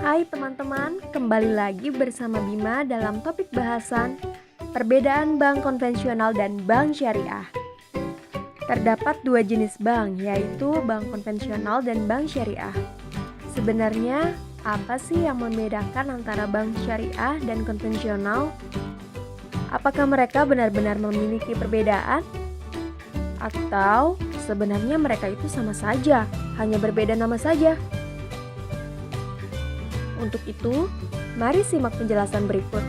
Hai teman-teman, kembali lagi bersama Bima dalam topik bahasan perbedaan bank konvensional dan bank syariah. Terdapat dua jenis bank, yaitu bank konvensional dan bank syariah. Sebenarnya, apa sih yang membedakan antara bank syariah dan konvensional? Apakah mereka benar-benar memiliki perbedaan? Atau sebenarnya mereka itu sama saja, hanya berbeda nama saja? Untuk itu, mari simak penjelasan berikut.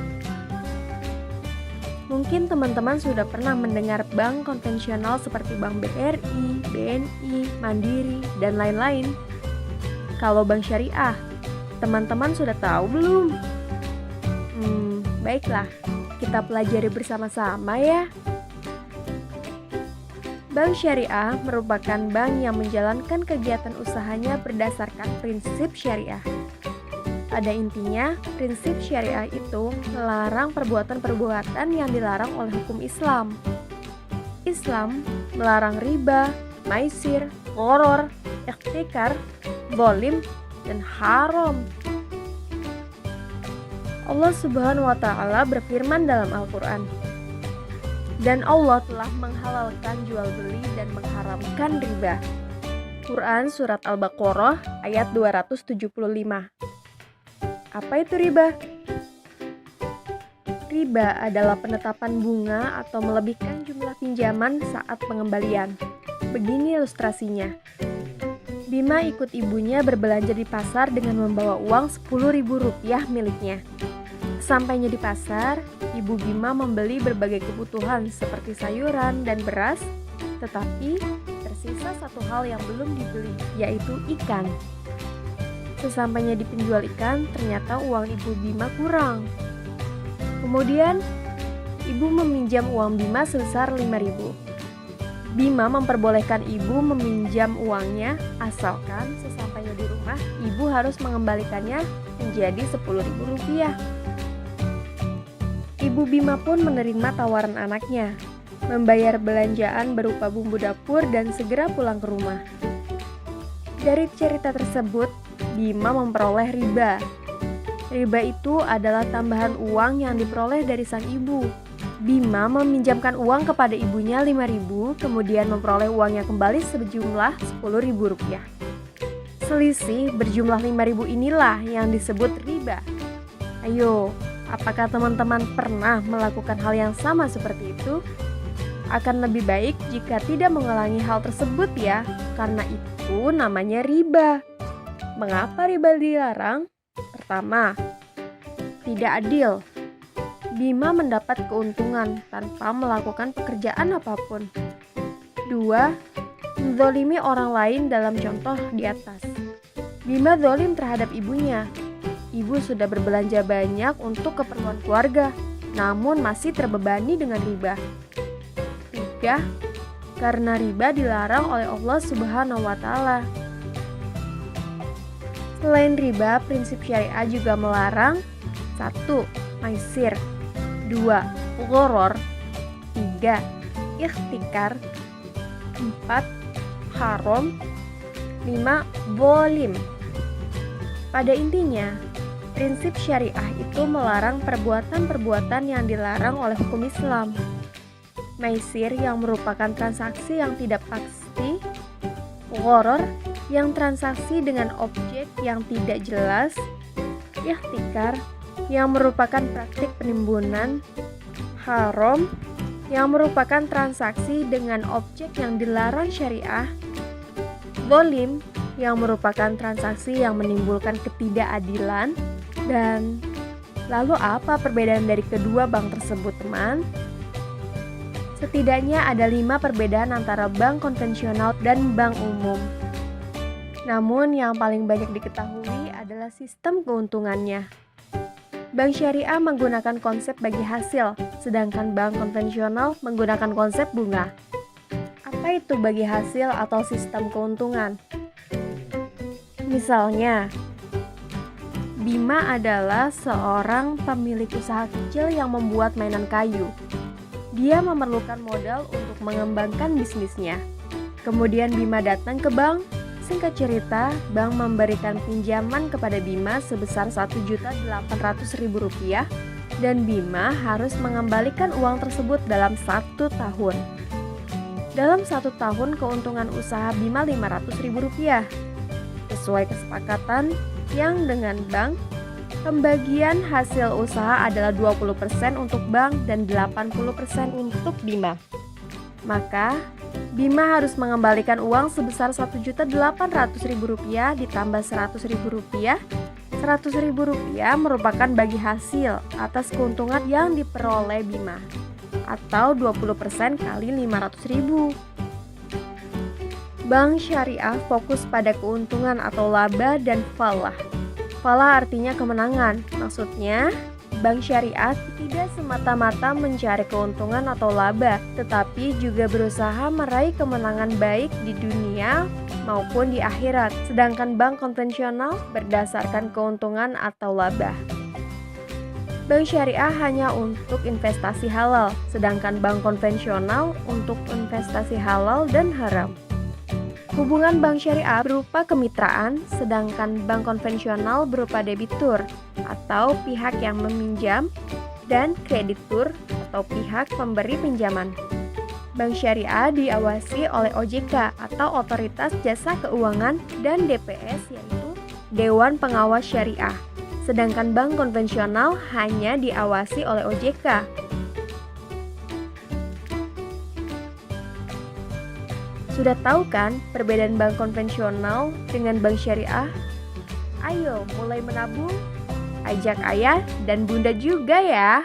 Mungkin teman-teman sudah pernah mendengar bank konvensional seperti Bank BRI, BNI, Mandiri, dan lain-lain. Kalau bank syariah, teman-teman sudah tahu belum? Baiklah, kita pelajari bersama-sama ya. Bank syariah merupakan bank yang menjalankan kegiatan usahanya berdasarkan prinsip syariah. Pada intinya, prinsip syariah itu melarang perbuatan-perbuatan yang dilarang oleh hukum Islam. Islam melarang riba, maisir, gharar, ihtikar, zalim, dan haram. Allah Subhanahu wa Ta'ala berfirman dalam Al-Quran, dan Allah telah menghalalkan jual beli dan mengharamkan riba. Quran Surat Al-Baqarah ayat 275. Apa itu riba? Riba adalah penetapan bunga atau melebihkan jumlah pinjaman saat pengembalian. Begini ilustrasinya. Bima ikut ibunya berbelanja di pasar dengan membawa uang Rp10.000 miliknya. Sampainya di pasar, ibu Bima membeli berbagai kebutuhan seperti sayuran dan beras, tetapi tersisa satu hal yang belum dibeli, yaitu ikan. Sesampainya di penjual ikan, ternyata uang ibu Bima kurang. Kemudian, ibu meminjam uang Bima sebesar Rp5.000. Bima memperbolehkan ibu meminjam uangnya, asalkan sesampainya di rumah, ibu harus mengembalikannya menjadi Rp10.000. Ibu Bima pun menerima tawaran anaknya, membayar belanjaan berupa bumbu dapur dan segera pulang ke rumah. Dari cerita tersebut, Bima memperoleh riba. Riba itu adalah tambahan uang yang diperoleh dari sang ibu. Bima meminjamkan uang kepada ibunya Rp5.000, kemudian memperoleh uangnya kembali sejumlah Rp10.000. Selisih berjumlah Rp5.000 inilah yang disebut riba. Ayo, apakah teman-teman pernah melakukan hal yang sama seperti itu? Akan lebih baik jika tidak mengulangi hal tersebut ya, karena itu namanya riba. Mengapa riba dilarang? Pertama, tidak adil. Bima mendapat keuntungan tanpa melakukan pekerjaan apapun. Dua, menzalimi orang lain dalam contoh di atas. Bima zalim terhadap ibunya. Ibu sudah berbelanja banyak untuk keperluan keluarga, namun masih terbebani dengan riba. Tiga, karena riba dilarang oleh Allah Subhanahu wa Ta'ala. Selain riba, prinsip syariah juga melarang 1. Maisir 2. Gharar 3. Ihtikar 4. Haram 5. Zalim. Pada intinya, prinsip syariah itu melarang perbuatan-perbuatan yang dilarang oleh hukum Islam. Maisir yang merupakan transaksi yang tidak pasti, gharar yang transaksi dengan objek yang tidak jelas, ihtikar yang merupakan praktik penimbunan, haram yang merupakan transaksi dengan objek yang dilarang syariah, zalim yang merupakan transaksi yang menimbulkan ketidakadilan. Dan lalu apa perbedaan dari kedua bank tersebut, teman? Setidaknya ada 5 perbedaan antara bank konvensional dan bank umum. Namun yang paling banyak diketahui adalah sistem keuntungannya. Bank syariah menggunakan konsep bagi hasil, sedangkan bank konvensional menggunakan konsep bunga. Apa itu bagi hasil atau sistem keuntungan? Misalnya, Bima adalah seorang pemilik usaha kecil yang membuat mainan kayu. Dia memerlukan modal untuk mengembangkan bisnisnya. Kemudian Bima datang ke bank, Singkat cerita, bank memberikan pinjaman kepada Bima sebesar Rp1.800.000 dan Bima harus mengembalikan uang tersebut dalam 1 tahun. Dalam 1 tahun keuntungan usaha Bima Rp500.000. Sesuai kesepakatan yang dengan bank, pembagian hasil usaha adalah 20% untuk bank dan 80% untuk Bima. Maka, Bima harus mengembalikan uang sebesar Rp1.800.000 ditambah Rp100.000. Rp100.000 merupakan bagi hasil atas keuntungan yang diperoleh Bima, atau 20% kali Rp500.000. Bank syariah fokus pada keuntungan atau laba dan falah. Falah artinya kemenangan, maksudnya bank syariah tidak semata-mata mencari keuntungan atau laba, tetapi juga berusaha meraih kemenangan baik di dunia maupun di akhirat. Sedangkan bank konvensional berdasarkan keuntungan atau laba. Bank syariah hanya untuk investasi halal, sedangkan bank konvensional untuk investasi halal dan haram. Hubungan bank syariah berupa kemitraan, sedangkan bank konvensional berupa debitur atau pihak yang meminjam dan kreditur atau pihak pemberi pinjaman. Bank syariah diawasi oleh OJK atau Otoritas Jasa Keuangan dan DPS yaitu Dewan Pengawas Syariah. Sedangkan bank konvensional hanya diawasi oleh OJK. Sudah tahu kan perbedaan bank konvensional dengan bank syariah? Ayo mulai menabung, ajak ayah dan bunda juga ya.